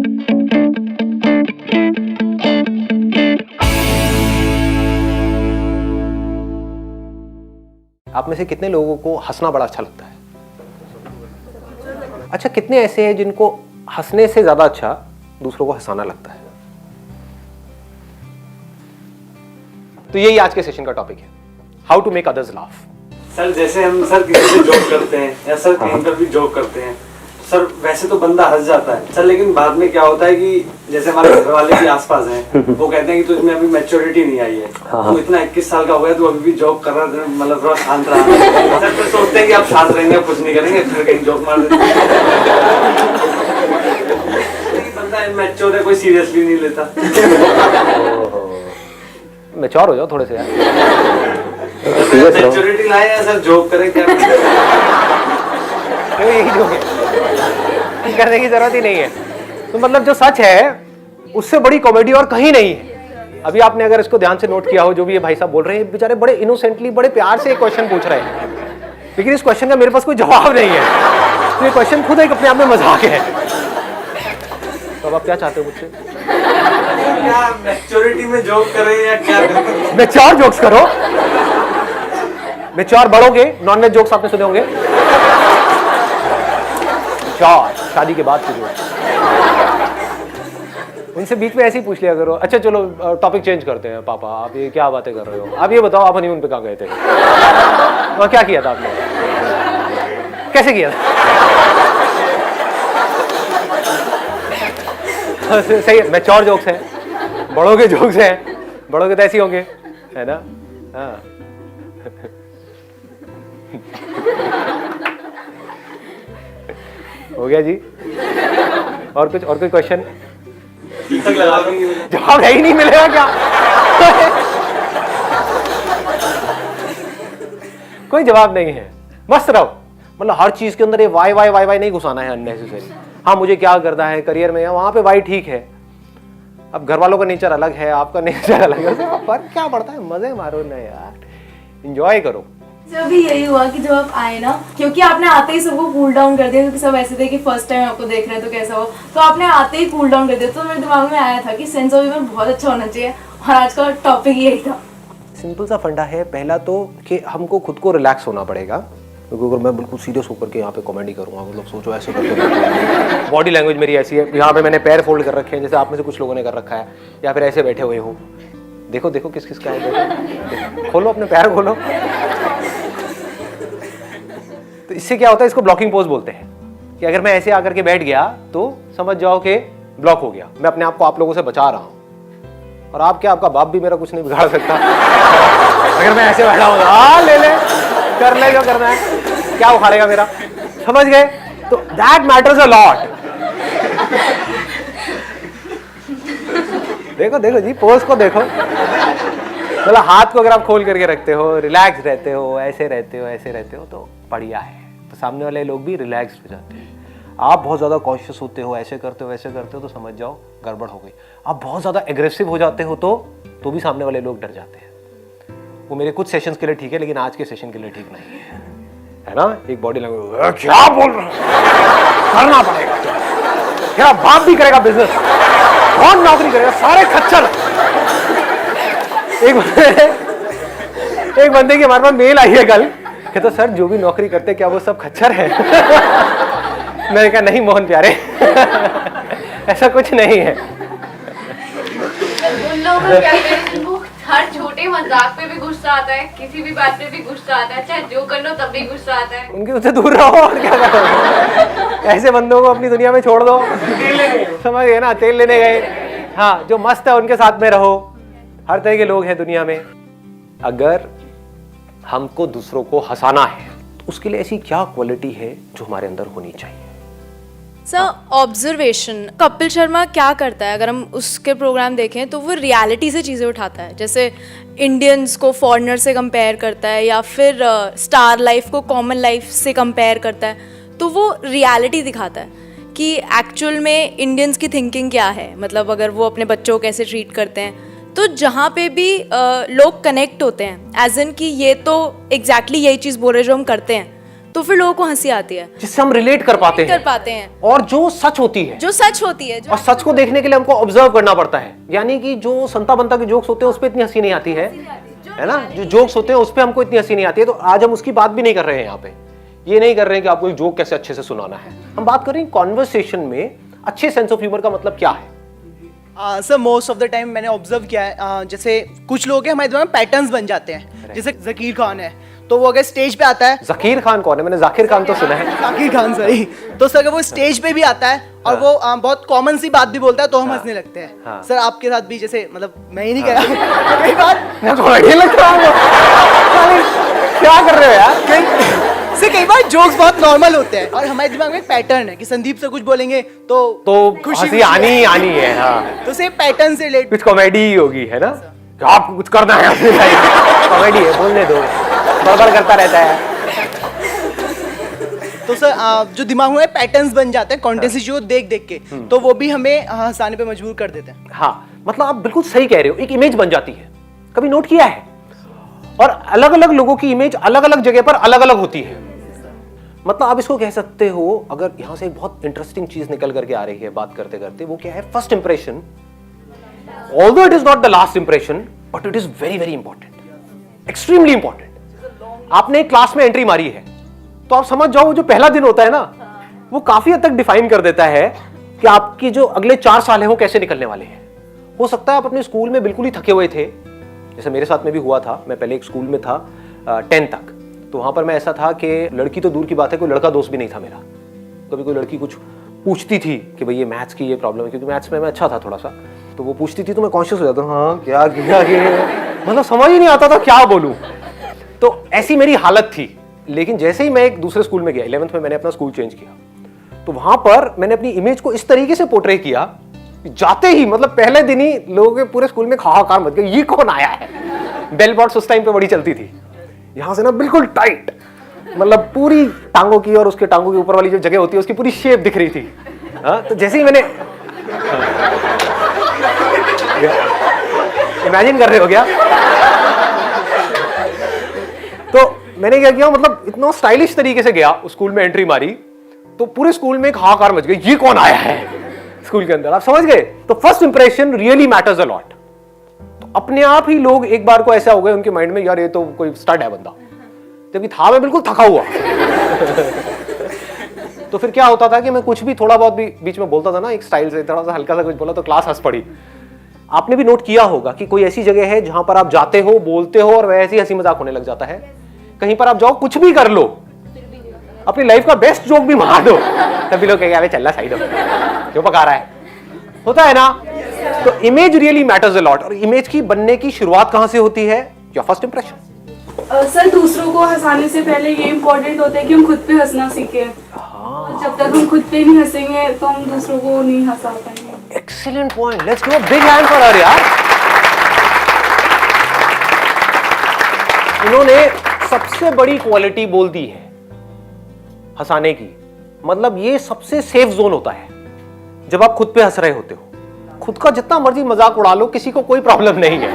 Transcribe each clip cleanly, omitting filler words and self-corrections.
आप में से कितने लोगों को हंसना बड़ा अच्छा लगता है? अच्छा, कितने ऐसे हैं जिनको हंसने से ज्यादा अच्छा दूसरों को हंसाना लगता है? तो यही आज के सेशन का टॉपिक है, how to make others laugh. Sir जैसे हम सर किसी से जोक करते हैं या सर कहीं पर भी जोक करते हैं, सर वैसे तो बंदा हंस जाता है सर, लेकिन बाद में क्या होता है कि जैसे हमारे घर वाले भी आसपास हैं, वो कहते हैं कि तुझमें अभी मैच्योरिटी नहीं आई है, तू इतना 21 साल का हो गया, तू अभी भी जोक कर रहा है, मतलब थोड़ा शांत रहा। सर फिर सोचते हैं कि आप शांत रहेंगे, कुछ नहीं करेंगे, फिर कहीं जोक मार देते हैं। बंदा मैच्योर है, कोई सीरियसली नहीं लेता। मैच्योर हो जाओ थोड़े से यार। मैच्योरिटी लाए हैं सर, जोक करें क्या? यही जोक है, करने की जरूरत ही नहीं है। तो मतलब जो सच है उससे बड़ी कॉमेडी और कहीं नहीं है। अभी आपने अगर इसको ध्यान से नोट किया हो, जो भी ये भाई साहब बोल रहे हैं, बेचारे बड़े इनोसेंटली, बड़े प्यार से एक क्वेश्चन पूछ रहे हैं, लेकिन इस क्वेश्चन का मेरे पास कोई जवाब नहीं है। तो ये क्वेश्चन खुद एक अपने आप में मजाक है। तो अब आप क्या चाहते हो मुझसे? क्या मैच्योरिटी में जोक करें या क्या करें? मैच्योर जोक्स करो। मैच्योर बढ़ोगे, नॉन-वेज जोक्स आपने सुने होंगे, शादी के बाद के जोक्स, उनसे बीच में ऐसे ही पूछ लिया करो। अच्छा चलो टॉपिक चेंज करते हैं। पापा आप ये क्या बातें कर रहे हो? आप ये बताओ, आप हनीमून पे कहाँ गए थे और क्या किया था आपने, कैसे किया था? सही है, मैच्योर जोक्स हैं, बड़ों के जोक्स हैं, बड़ों के तो ऐसे ही होंगे, है ना? हाँ। हो गया जी? और कोई क्वेश्चन? जवाब है ही नहीं मिलेगा क्या? कोई जवाब नहीं है, मस्त रहो। मतलब हर चीज के अंदर ये वाई वाई वाई वाई नहीं घुसाना है अननेसेसरी। हाँ मुझे क्या करना है करियर में, वहां पे वाई ठीक है। अब घर वालों का नेचर अलग है, आपका नेचर अलग है, फर्क क्या पड़ता है? मजे मारो ना यार, एंजॉय करो। जब भी यही हुआ कि जब आप आए ना, क्योंकि आपने आते ही सबको कूल डाउन कर दिया, क्योंकि सब ऐसे थे कि फर्स्ट टाइम आपको देख रहे हैं तो कैसा हो, तो आपने आते ही कूल डाउन कर दिया। तो मेरे दिमाग में आया था कि सेंस ऑफ ह्यूमर बहुत अच्छा होना चाहिए, और आज का टॉपिक यही था। सिंपल सा फंडा है। पहला तो कि हमको खुद को रिलैक्स होना पड़ेगा, क्योंकि अगर मैं बिल्कुल सीरियस होकर के यहाँ पे कॉमेडी करूँगा, मतलब सोचो ऐसे करके, बॉडी लैंग्वेज मेरी ऐसी है, यहाँ पे मैंने पैर फोल्ड कर रखे हैं जैसे आप में से कुछ लोगों ने कर रखा है, या फिर ऐसे बैठे हुए हो। देखो देखो किस किस का है, देखो खोलो अपने पैर खोलो। तो इससे क्या होता है, इसको ब्लॉकिंग पोज बोलते हैं, कि अगर मैं ऐसे आकर के बैठ गया तो समझ जाओ कि ब्लॉक हो गया, मैं अपने आप को आप लोगों से बचा रहा हूँ। और आप क्या, आपका बाप भी मेरा कुछ नहीं बिगाड़ सकता अगर मैं ऐसे बैठा हूँ। हाँ ले ले, कर ले जो करना है, क्या उखाड़ेगा मेरा, समझ गए? तो दैट मैटर्स अ लॉट। देखो देखो जी, पोज को देखो, मतलब हाथ को अगर आप खोल करके रखते हो, रिलैक्स रहते हो, ऐसे रहते हो, ऐसे रहते हो, तो बढ़िया है। तो सामने वाले लोग भी रिलैक्स हो जाते हैं। आप बहुत ज़्यादा कॉन्शियस होते हो, ऐसे करते हो, वैसे करते हो, तो समझ जाओ गड़बड़ हो गई। आप बहुत ज़्यादा एग्रेसिव हो जाते हो तो भी सामने वाले लोग डर जाते हैं। वो मेरे कुछ सेशंस के लिए ठीक है, लेकिन आज के सेशन के लिए ठीक नहीं है ना? एक बॉडी लैंग्वेज, क्या बोल रहा है, करना पड़ेगा, क्या बाप भी करेगा बिजनेस, कौन नौकरी करेगा, सारे खच्चर। एक बंदे की हमारे पास मेल आई है कल, कहता सर जो भी नौकरी करते क्या वो सब खच्चर है? मैंने कहा नहीं मोहन प्यारे, ऐसा कुछ नहीं है। उन लोगों को क्या कहते हैं, हर छोटे मजाक पे भी गुस्सा आता है, किसी भी बात पे भी गुस्सा आता है, चाहे जो कर लो तब भी गुस्सा आता है। उनके उससे दूर रहो और क्या करो। ऐसे बंदों को अपनी दुनिया में छोड़ दो, समझ गए ना? तेल लेने गए, हाँ जो मस्त है उनके साथ में रहो। हर तरह के लोग हैं दुनिया में। अगर हमको दूसरों को हंसाना है तो उसके लिए ऐसी क्या क्वालिटी है जो हमारे अंदर होनी चाहिए? Sir observation. कपिल शर्मा क्या करता है, अगर हम उसके प्रोग्राम देखें तो वो रियलिटी से चीज़ें उठाता है, जैसे इंडियंस को फॉरेनर से कंपेयर करता है, या फिर स्टार लाइफ को कॉमन लाइफ से कंपेयर करता है। तो वो रियलिटी दिखाता है कि एक्चुअल में इंडियंस की थिंकिंग क्या है, मतलब अगर वो अपने बच्चों को कैसे ट्रीट करते हैं। तो जहाँ पे भी लोग कनेक्ट होते हैं, एज इन कि ये तो एग्जैक्टली यही चीज़ बोल रहे जो हम करते हैं, तो फिर लोगों को हंसी आती है, जिससे हम रिलेट कर पाते कर हैं, पाते हैं, और जो सच होती है, जो सच होती है, और सच को देखने के लिए हमको ऑब्जर्व करना पड़ता है। यानी कि जो संता बनता के जोक्स होते हैं उस पर इतनी हंसी नहीं आती है ना, जो जोक्स होते हैं उस पर हमको इतनी हंसी नहीं आती है। तो आज हम उसकी बात भी नहीं कर रहे हैं यहाँ पे, ये नहीं कर रहे हैं कि आपको एक जोक कैसे अच्छे से सुनाना है। हम बात कर रहे हैं कॉन्वर्सेशन में अच्छे सेंस ऑफ ह्यूमर का मतलब क्या है। Sir most of the time मैंने ऑब्जर्व किया है, जैसे कुछ लोग हैं हमारे दिमाग में पैटर्न्स बन जाते हैं। जैसे जकीर खान है, तो वो अगर स्टेज पे आता है, जकीर खान कौन है? मैंने जाकिर खान तो सुना है। जाकिर खान सही, तो सर अगर वो स्टेज पे भी आता है और वो बहुत कॉमन सी बात भी बोलता है तो हम हंसने लगते हैं। हाँ। सर आपके साथ भी जैसे, मतलब मैं ही नहीं कह रहा कई बार मैं थोड़ा ढील लग रहा हूँ। क्या कर रहे हो यार? कई बार जोक्स बहुत नॉर्मल होते हैं और हमारे दिमाग में एक पैटर्न है कि संदीप से कुछ बोलेंगे तो हंसी आनी ही आनी है। हाँ, तो सेम पैटर्न से रिलेट। कुछ कॉमेडी ही होगी, है ना? कि आपको कुछ करना है, कॉमेडी है, बोलने दो, बड़बड़ करता रहता है। तो सर जो दिमाग में पैटर्न्स बन जाते हैं कॉन्टेंट जो देख देख के, तो वो भी हमें हंसाने पे मजबूर कर देते हैं। हाँ, मतलब आप बिल्कुल सही कह रहे हो, एक इमेज बन जाती है। कभी नोट किया है? और अलग अलग लोगों की इमेज अलग अलग जगह पर अलग अलग होती है। मतलब आप इसको कह सकते हो, अगर यहां से एक बहुत इंटरेस्टिंग चीज निकल करके आ रही है बात करते करते, वो क्या है? First impression, although it is not the last impression, but it is very very important, extremely important. आपने एक क्लास में एंट्री मारी है, तो आप समझ जाओ जो पहला दिन होता है ना, वो काफी हद तक डिफाइन कर देता है कि आपकी जो अगले 4 साल है वो कैसे निकलने वाले हैं। हो सकता है आप अपने स्कूल में बिल्कुल ही थके हुए थे, जैसे मेरे साथ में भी हुआ था। मैं पहले एक स्कूल में था 10 तक, तो वहां पर मैं ऐसा था कि लड़की तो दूर की बात है, कोई लड़का दोस्त भी नहीं था मेरा। कभी कोई लड़की कुछ पूछती थी कि भाई ये मैथ्स की ये प्रॉब्लम है, क्योंकि मैथ्स में मैं अच्छा था थोड़ा सा, तो वो पूछती थी तो मैं कॉन्शियस हो जाता, हाँ क्या मतलब समझ ही नहीं आता था क्या बोलूं। तो ऐसी मेरी हालत थी। लेकिन जैसे ही मैं एक दूसरे स्कूल में गया, 11th में मैंने अपना स्कूल चेंज किया, तो वहां पर मैंने अपनी इमेज को इस तरीके से पोर्ट्रे किया, जाते ही मतलब पहले दिन ही लोगों के पूरे स्कूल में हाहाकार मच गया, ये कौन आया है। बेल बॉट्स उस टाइम पे बड़ी चलती थी, यहां से ना बिल्कुल टाइट, मतलब पूरी टांगों की और उसके टांगों के ऊपर वाली जो जगह होती है उसकी पूरी शेप दिख रही थी। हाँ, तो जैसे ही मैंने इमेजिन कर रहे हो क्या? तो मैंने क्या किया, मतलब इतना स्टाइलिश तरीके से गया उस स्कूल में, एंट्री मारी, तो पूरे स्कूल में एक हाहाकार मच गई, ये कौन आया है स्कूल के अंदर। आप समझ गए? तो first impression really matters a lot. तो अपने आप ही लोग एक बार को ऐसा हो गए उनके माइंड में, यार ये तो कोई स्टड है बंदा, जबकि था मैं बिल्कुल थका हुआ। तो फिर क्या होता था कि मैं कुछ भी थोड़ा बहुत भी बीच में बोलता था ना, एक स्टाइल से थोड़ा सा हल्का सा कुछ बोला तो क्लास हंस पड़ी। आपने भी नोट किया होगा कि कोई ऐसी जगह है जहां पर आप जाते हो, बोलते हो और वैसे ही हंसी मजाक होने लग जाता है। कहीं पर आप जाओ, कुछ भी कर लो, अपनी लाइफ का बेस्ट जोक भी मार दो, तभी लोग कहेंगे चल रहा साइड जो पका रहा है, होता है ना। तो image really matters a lot. और इमेज की बनने की शुरुआत कहां से होती है? Your first impression. सर दूसरों को हंसाने से पहले ये इम्पोर्टेंट होता है कि हम खुद पे हंसना सीखें। जब तक हम खुद पे नहीं हंसेंगे तो हम दूसरों को नहीं हंसा पाएंगे। Excellent point, let's give a big hand for her यार। इन्होंने सबसे बड़ी क्वालिटी बोल दी है हंसाने की। मतलब ये सबसे सेफ जोन होता है जब आप खुद पे हंस रहे होते हो। खुद का जितना मर्जी मजाक उड़ा लो, किसी को कोई प्रॉब्लम नहीं है।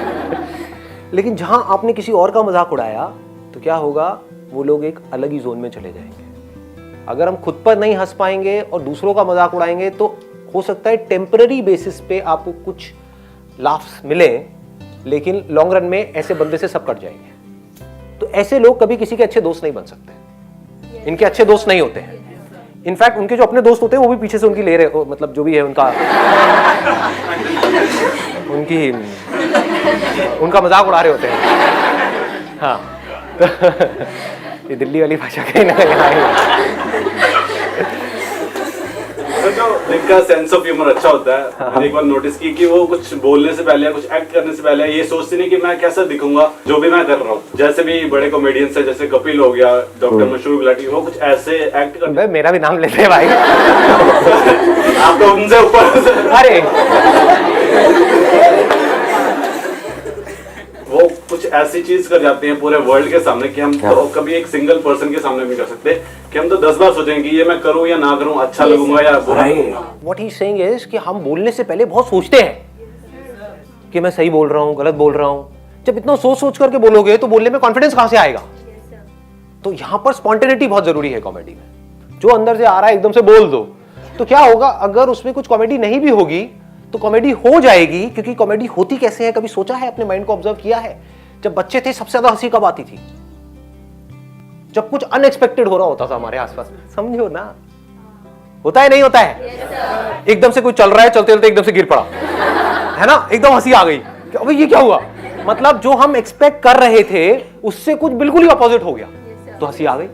लेकिन जहां आपने किसी और का मजाक उड़ाया तो क्या होगा, वो लोग एक अलग ही जोन में चले जाएंगे। अगर हम खुद पर नहीं हंस पाएंगे और दूसरों का मजाक उड़ाएंगे तो हो सकता है टेम्पररी बेसिस पे आपको कुछ लाफ्स मिले, लेकिन लॉन्ग रन में ऐसे बंदे से सब कट जाएंगे। तो ऐसे लोग कभी किसी के अच्छे दोस्त नहीं बन सकते, इनके अच्छे दोस्त नहीं होते हैं। इनफैक्ट उनके जो अपने दोस्त होते हैं वो भी पीछे से उनकी ले रहे, मतलब जो भी है उनका मजाक उड़ा रहे होते हैं। हाँ, ये दिल्ली वाली भाषा कहीं ना जो जिनका सेंस ऑफ ह्यूमर अच्छा होता है, मैंने एक बार नोटिस की कि वो कुछ बोलने से पहले या कुछ एक्ट करने से पहले ये सोचते नहीं कि मैं कैसा दिखूंगा जो भी मैं कर रहा हूँ। जैसे भी बड़े कॉमेडियंस है, जैसे कपिल हो गया, डॉक्टर मशहूर गुलाटी, वो कुछ ऐसे एक्ट करते हैं। मेरा भी नाम लेते हैं भाई। आप तो उनसे ऊपर। अरे वो कुछ ऐसी चीज कर जाते हैं पूरे वर्ल्ड के सामने कि हम तो कभी एक सिंगल पर्सन के सामने नहीं कर सकते, कि हम तो 10 बार सोचेंगे कि ये मैं करूं या ना करूं, अच्छा लगूंगा या बुरा लगूंगा। What he is saying is कि हम बोलने से पहले बहुत सोचते हैं कि मैं सही बोल रहा हूं, गलत बोल रहा हूं। जब इतना सोच सोच करके बोलोगे तो बोलने में कॉन्फिडेंस कहां से आएगा? तो यहां पर स्पॉन्टेनिटी बहुत जरूरी है कॉमेडी में। जो अंदर से आ रहा है एकदम से बोल दो। तो क्या होगा अगर उसमें कुछ कॉमेडी नहीं भी होगी तो कॉमेडी हो जाएगी, क्योंकि कॉमेडी होती कैसे है, कभी सोचा है, अपने माइंड को ऑब्जर्व किया है? जब बच्चे थे सबसे ज्यादा हंसी कब आती थी? जब कुछ अनएक्सपेक्टेड हो रहा होता था हमारे आसपास, समझो ना, होता है नहीं होता है? एकदम से कुछ चल रहा है, चलते चलते एकदम से गिर पड़ा, है ना, एकदम हंसी आ गई, अबे ये क्या हुआ? मतलब जो हम एक्सपेक्ट कर रहे थे उससे कुछ बिल्कुल ही अपोजिट हो गया, तो हंसी आ गई।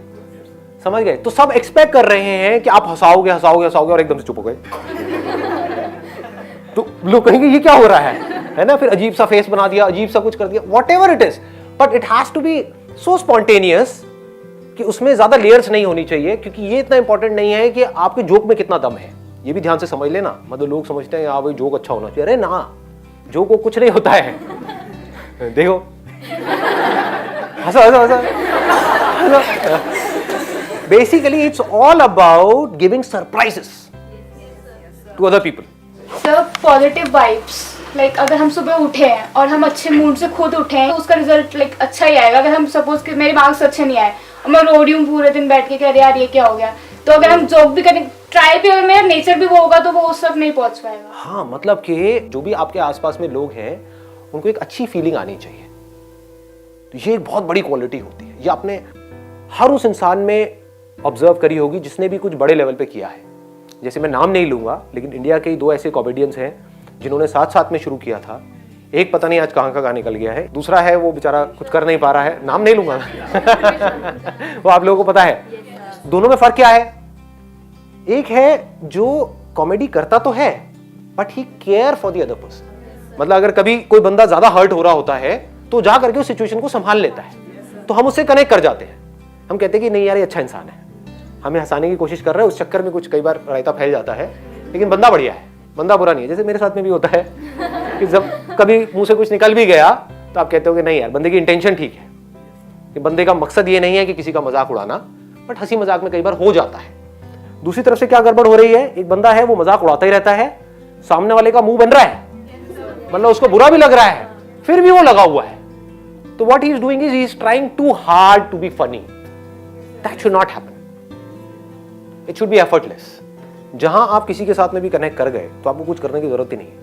समझ गए? तो सब एक्सपेक्ट कर रहे हैं कि आप हंसाओगे हंसाओगे हंसाओगे और एकदम से चुप हो गए, तो लोग कहेंगे ये क्या हो रहा है ना? फिर अजीब सा फेस बना दिया, अजीब सा कुछ कर दिया, whatever it is, but it has to be so spontaneous कि उसमें ज्यादा लेयर्स नहीं होनी चाहिए, क्योंकि ये इतना इंपॉर्टेंट नहीं है कि आपके जोक में कितना दम है। ये भी ध्यान से समझ लेना। मतलब लोग समझते हैं भाई जोक अच्छा होना चाहिए, अरे ना, जोक को कुछ नहीं होता है। देखो हंसो हंसो हंसो। Basically it's all about giving surprises to other people. Sir positive vibes, like अगर हम सुबह उठे हैं और हम अच्छे मूड से खुद उठे हैं तो उसका रिजल्ट लाइक अच्छा ही आएगा। अगर हम सपोज कि मेरे मार्क्स अच्छे नहीं आए और मैं रो रही हूँ पूरे दिन बैठ के, कह रहे यार ये क्या हो गया, तो अगर हम जोक भी करें, ट्राई भी, अगर मेरा नेचर भी वो होगा तो वो उस तक नहीं पहुंच पाएगा। हाँ, मतलब कि जो भी आपके आसपास में लोग हैं उनको एक अच्छी फीलिंग आनी चाहिए, तो ये एक बहुत बड़ी क्वालिटी होती है। ये आपने हर उस इंसान में ऑब्जर्व करी होगी जिसने भी कुछ बड़े लेवल पे किया है। जैसे मैं नाम नहीं लूंगा, लेकिन इंडिया के 2 ऐसे कॉमेडियंस हैं जिन्होंने साथ साथ में शुरू किया था। एक पता नहीं आज कहाँ निकल गया है, दूसरा है वो बेचारा कुछ कर नहीं पा रहा है, नाम नहीं लूंगा। वो आप लोगों को पता है। दोनों में फर्क क्या है? एक है जो कॉमेडी करता तो है but he care for the other person. मतलब अगर कभी कोई बंदा ज्यादा हर्ट हो रहा होता है तो जा करके उस सिचुएशन को संभाल लेता है, तो हम उससे कनेक्ट कर जाते हैं। हम कहते हैं कि नहीं यार ये अच्छा इंसान है, हमें हंसाने की कोशिश कर रहा है, उस चक्कर में कुछ कई बार रायता फैल जाता है, लेकिन बंदा बढ़िया है, बंदा बुरा नहीं है। जैसे मेरे साथ में भी होता है कि जब कभी मुंह से कुछ निकल भी गया तो आप कहते हो कि नहीं यार बंदे की इंटेंशन ठीक है, कि बंदे का मकसद ये नहीं है कि किसी का मजाक उड़ाना, बट हंसी मजाक में कई बार हो जाता है। दूसरी तरफ से क्या गड़बड़ हो रही है, एक बंदा है वो मजाक उड़ाता ही रहता है, सामने वाले का मुंह बन रहा है, मतलब उसको बुरा भी लग रहा है, फिर भी वो लगा हुआ है। तो what he is doing is he is trying too hard to be funny. That should not happen, it should be effortless. जहां आप किसी के साथ में भी कनेक्ट कर गए तो आपको कुछ करने की जरूरत ही नहीं है,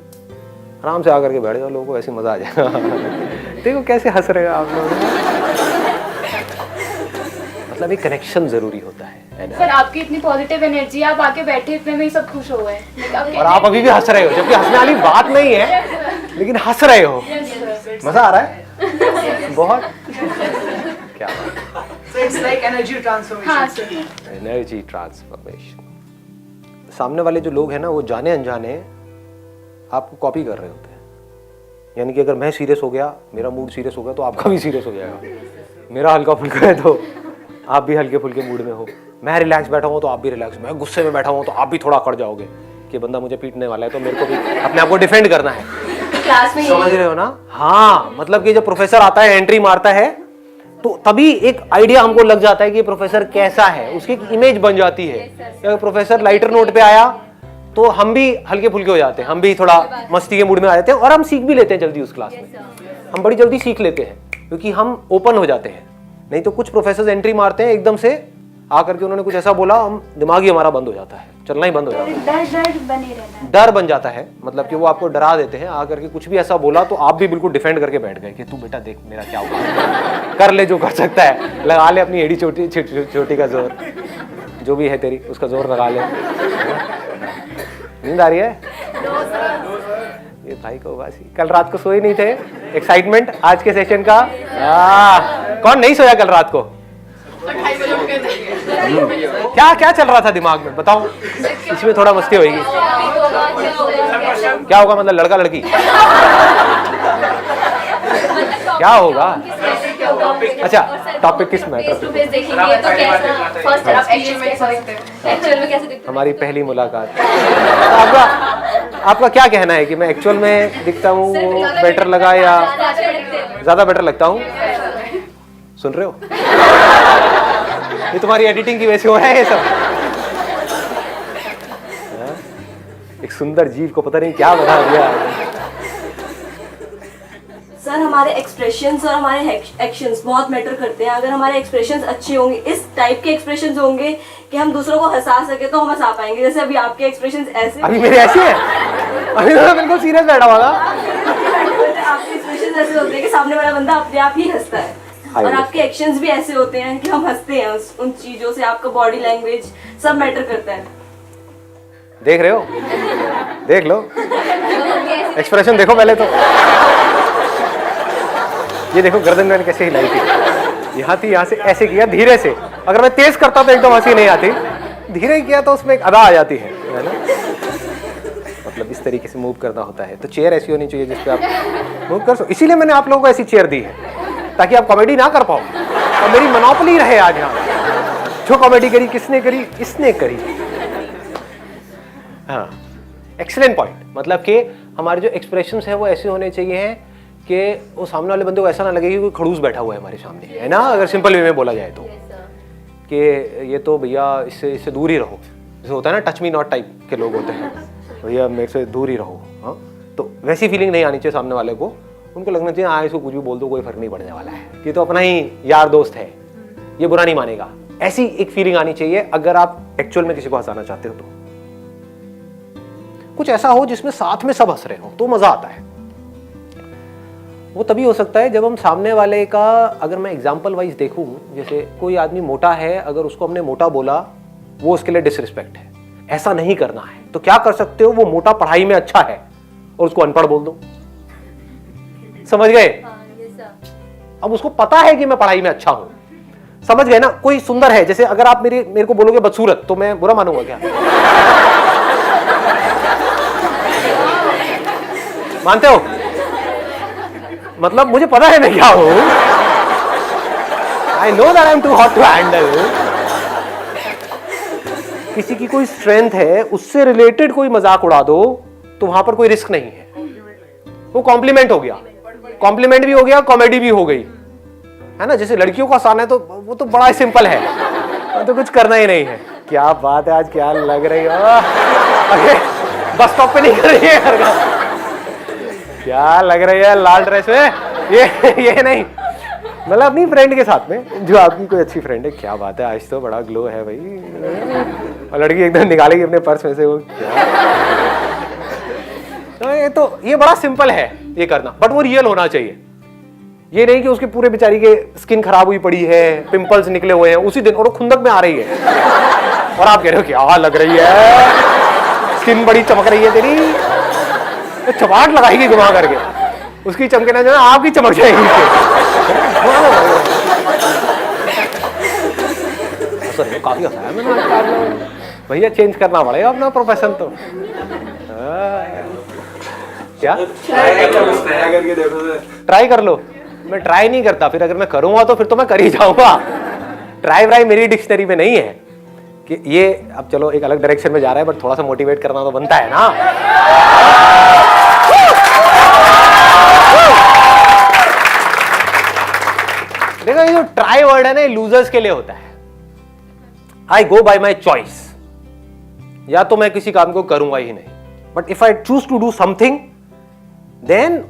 आराम से आकर के बैठ जाओ, लोगों को ऐसे मजा आ जाएगा। देखो कैसे हंस रहे हो आप लोग। मतलब एक कनेक्शन जरूरी होता है। सर आपकी इतनी पॉजिटिव एनर्जी, आप आके बैठे इतने में ही सब खुश हो गए, और आप अभी भी हंस रहे हो, जबकि हंसने वाली बात नहीं है, लेकिन हंस रहे हो, मजा आ रहा है बहुत। क्या इट्स लाइक एनर्जी ट्रांसफॉर्मेशन। हाँ सर, एनर्जी ट्रांसफॉर्मेशन। सामने वाले जो लोग हैं ना वो जाने अनजाने आपको कॉपी कर रहे होते हैं। यानी कि अगर मैं सीरियस हो गया, मेरा मूड सीरियस हो गया, तो आपका भी सीरियस हो जाएगा। मेरा हल्का फुल्का है तो आप भी हल्के फुल्के मूड में हो। मैं रिलैक्स बैठा हूँ तो आप भी रिलैक्स, मैं गुस्से में बैठा हूँ तो आप भी थोड़ा अकड़ जाओगे कि बंदा मुझे पीटने वाला है, तो मेरे को भी अपने आप को डिफेंड करना है। क्लास में समझ रहे हो ना? हाँ, मतलब कि जब प्रोफेसर आता है, एंट्री मारता है, तो तभी एक आइडिया हमको लग जाता है कि प्रोफेसर कैसा है, उसकी एक इमेज बन जाती है। अगर प्रोफेसर लाइटर नोट पे आया तो हम भी हल्के फुल्के हो जाते हैं, हम भी थोड़ा मस्ती के मूड में आ जाते हैं, और हम सीख भी लेते हैं जल्दी उस क्लास में। हम बड़ी जल्दी सीख लेते हैं क्योंकि हम ओपन हो जाते हैं। नहीं तो कुछ प्रोफेसर एंट्री मारते हैं एकदम से आकर के, उन्होंने कुछ ऐसा बोला, हम दिमाग ही हमारा बंद हो जाता है, चलना ही बंद हो जाता है, डर बने रहना, डर बन जाता है। मतलब कि वो आपको डरा देते हैं, आकर के कुछ भी ऐसा बोला तो आप भी बिल्कुल डिफेंड करके बैठ गए कि तू बेटा देख मेरा क्या हुआ, कर ले जो कर सकता है, लगा ले अपनी एड़ी छोटी का जोर, जो भी है तेरी उसका जोर लगा ले। नींद आ रही है ये भाई को? बासी कल रात को सोए नहीं थे, एक्साइटमेंट आज के सेशन का। कौन नहीं सोया कल रात को? क्या क्या चल रहा था दिमाग में बताओ, इसमें थोड़ा मस्ती होगी। क्या होगा मतलब लड़का लड़की क्या होगा? अच्छा, टॉपिक किस मैटर पे? हमारी पहली मुलाकात। आपका क्या कहना है कि मैं एक्चुअल में दिखता हूँ वो बेटर लगा या ज्यादा बेटर लगता हूँ? सुन रहे हो? ये तुम्हारी एडिटिंग की वजह से हो रहा है ये सब। एक सुंदर जीव को पता नहीं क्या बना दिया। सर हमारे एक्सप्रेशंस और हमारे एक्शंस बहुत मैटर करते हैं। अगर हमारे एक्सप्रेशंस अच्छे होंगे, इस टाइप के एक्सप्रेशंस होंगे कि हम दूसरों को हंसा सके, तो हम हंसा पाएंगे। जैसे अभी आपके एक्सप्रेशंस ऐसे, अभी मेरे ऐसे है, अभी तो मैं बिल्कुल सीरियस बैठा हुआ था। आपके एक्सप्रेशंस ऐसे होते हैं कि सामने वाला बंदा अपने आप ही हंसता है, और आपके एक्शंस भी ऐसे होते हैं कि हम हंसते हैं उन चीजों से। आपका बॉडी लैंग्वेज सब मैटर करता है। देख रहे हो, देख लो, एक्सप्रेशन देखो पहले तो। ये देखो गर्दन मैंने कैसे हिलाई थी, यहाँ थी, यहाँ से ऐसे किया धीरे से। अगर मैं तेज करता तो एकदम हंसी नहीं आती, धीरे किया तो उसमें एक अदा आ जाती है ना। मतलब इस तरीके से मूव करना होता है। तो चेयर ऐसी होनी चाहिए जिसपे आप मूव कर सको। इसीलिए मैंने आप लोगों को ऐसी चेयर दी है ताकि आप कॉमेडी ना कर पाओ और मेरी मोनोपोली रहे आज यहाँ। जो कॉमेडी करी किसने करी? इसने करी। हाँ, एक्सीलेंट पॉइंट। मतलब कि हमारे जो एक्सप्रेशंस हैं वो ऐसे होने चाहिए हैं कि वो सामने वाले बंदे को ऐसा ना लगे कि कोई खड़ूस बैठा हुआ है हमारे सामने, है ना। अगर सिंपल वे में बोला जाए तो कि ये तो भैया इससे दूर ही रहो। जैसे होता है ना टच मी नॉट टाइप के लोग होते हैं, भैया मेरे से दूर ही रहो। हाँ, तो वैसी फीलिंग नहीं आनी चाहिए सामने वाले को। उनको लगना चाहिए हाँ इसको कुछ भी बोल दो, कोई फर्क नहीं पड़ने वाला है, ये तो अपना ही यार दोस्त है, ये बुरा नहीं मानेगा। ऐसी एक फीलिंग आनी चाहिए अगर आप एक्चुअल में किसी को हंसाना चाहते हो। तो कुछ ऐसा हो जिसमें साथ में सब हंस रहे हो तो मजा आता है। वो तभी हो सकता है जब हम सामने वाले का, अगर मैं एग्जांपल वाइज देखूं, जैसे कोई आदमी मोटा है, अगर उसको हमने मोटा बोला वो उसके लिए डिसरिस्पेक्ट है। ऐसा नहीं करना है। तो क्या कर सकते हो, वो मोटा पढ़ाई में अच्छा है और उसको अनपढ़ बोल दो। समझ गए? अब उसको पता है कि मैं पढ़ाई में अच्छा हूं, समझ गए ना। कोई सुंदर है, जैसे अगर आप मेरे को बोलोगे बदसूरत तो मैं बुरा मानूंगा क्या? मानते हो? मतलब मुझे पता है मैं क्या हूं। I know that I am too hot to handle. किसी की कोई स्ट्रेंथ है, उससे रिलेटेड कोई मजाक उड़ा दो तो वहां पर कोई रिस्क नहीं है। वो कॉम्प्लीमेंट हो गया, कॉम्प्लीमेंट भी हो गया, कॉमेडी भी हो गई, है ना। जैसे लड़कियों को आसान है तो वो तो बड़ा सिंपल है, तो कुछ करना ही नहीं है। क्या बात है, आज क्या लग रही हो। बस स्टॉप पे नहीं कर रही है, क्या लग रही है लाल ड्रेस में। ये नहीं, मतलब अपनी फ्रेंड के साथ में, जो आपकी कोई अच्छी फ्रेंड है। क्या बात है, आज तो बड़ा ग्लो है भाई। और लड़की एकदम निकालेगी अपने पर्स में से वो क्या। तो ये बड़ा सिंपल है ये करना, बट वो रियल होना चाहिए। ये नहीं कि उसके पूरे बेचारी के स्किन खराब हुई पड़ी है, पिंपल्स निकले हुए हैं उसी दिन, और वो खुंदक में आ रही है और आप कह रहे हो क्या लग रही है, स्किन बड़ी चमक रही है तेरी। तो चमाट लगाएगी घुमा करके, उसकी चमके ना जो आपकी चमक जाएगी। काफी हंसाया मैंने भैया, चेंज करना पड़ेगा अपना प्रोफेशन। तो क्या ट्राई कर लो। मैं ट्राई नहीं करता, फिर अगर मैं करूंगा तो फिर तो मैं कर ही जाऊंगा। ट्राई व्राई मेरी डिक्शनरी में नहीं है कि ये। अब चलो एक अलग डायरेक्शन में जा रहा है, बट थोड़ा सा मोटिवेट करना तो बनता है ना। देखो ये जो ट्राई वर्ड है ना, ये लूजर्स के लिए होता है। आई गो बाय माई चॉइस, या तो मैं किसी काम को करूंगा ही नहीं, but if I choose to do something then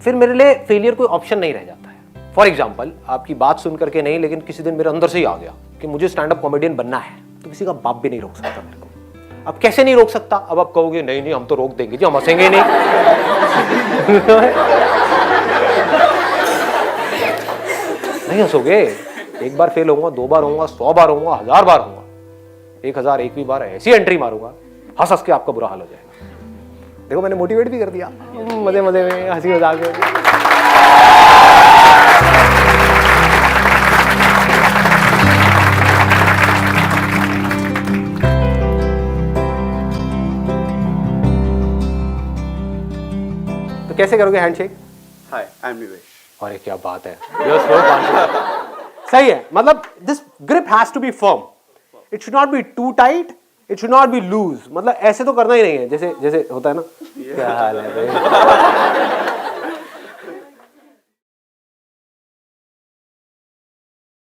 फिर मेरे लिए फेलियर कोई ऑप्शन नहीं रह जाता है। फॉर एग्जाम्पल, आपकी बात सुन करके नहीं, लेकिन किसी दिन मेरे अंदर से ही आ गया कि मुझे स्टैंड अप कॉमेडियन बनना है, तो किसी का बाप भी नहीं रोक सकता मेरे को। अब कैसे नहीं रोक सकता? अब आप कहोगे नहीं नहीं हम तो रोक देंगे जी, हम हंसेंगे नहीं। नहीं हंसोगे। एक बार फेल होऊंगा, 2 बार होऊंगा, 100 बार होऊंगा, 1000 बार होऊंगा, 1001वीं बार ऐसी एंट्री मारूंगा, हंस हंस के आपका बुरा हाल हो जाएगा। देखो मैंने मोटिवेट भी कर दिया, मजे मजे में, हंसी मजाक में। तो कैसे करोगे हैंडशेक? हाय, आई एम निवेश। अरे क्या बात है, सही है। मतलब this grip has to be firm, it should not be too tight, it should not be loose. मतलब ऐसे तो करना ही नहीं है, जैसे जैसे होता है ना। क्या हाल है भाई?